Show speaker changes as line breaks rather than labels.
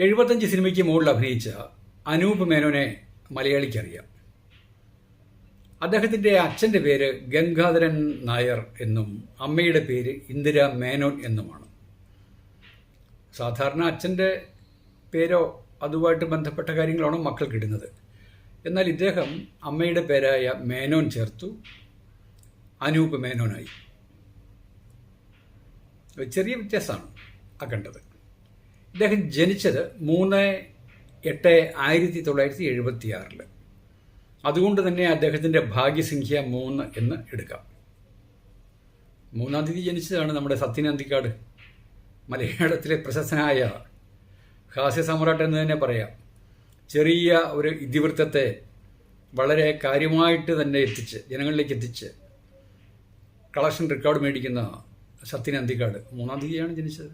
75 സിനിമയ്ക്ക് മുകളിൽ അഭിനയിച്ച അനൂപ് മേനോനെ മലയാളിക്കറിയാം. അദ്ദേഹത്തിൻ്റെ അച്ഛൻ്റെ പേര് ഗംഗാധരൻ നായർ എന്നും അമ്മയുടെ പേര് ഇന്ദിര മേനോൻ എന്നുമാണ്. സാധാരണ അച്ഛൻ്റെ പേരോ അതുമായിട്ട് ബന്ധപ്പെട്ട കാര്യങ്ങളാണോ മക്കൾക്ക് ഇടുന്നത്. എന്നാൽ ഇദ്ദേഹം അമ്മയുടെ പേരായ മേനോൻ ചേർത്തു, അനൂപ് മേനോനായി. ചെറിയ വ്യത്യാസമാണ് ആ കണ്ടത്. ഇദ്ദേഹം ജനിച്ചത് 3/8/1976. അതുകൊണ്ട് തന്നെ അദ്ദേഹത്തിൻ്റെ ഭാഗ്യസംഖ്യ 3 എന്ന് എടുക്കാം. 3-ാം തീയതി ജനിച്ചതാണ് നമ്മുടെ സത്യൻ അന്തിക്കാട്. മലയാളത്തിലെ പ്രശസ്തനായ ഹാസ്യ സമ്രാട്ട് എന്ന് തന്നെ പറയാം. ചെറിയ ഒരു ഇതിവൃത്തത്തെ വളരെ കാര്യമായിട്ട് തന്നെ ജനങ്ങളിലേക്ക് എത്തിച്ച് കളക്ഷൻ റെക്കോർഡ് മേടിക്കുന്ന സത്യൻ അന്തിക്കാട് 3-ാം തീയതിയാണ് ജനിച്ചത്.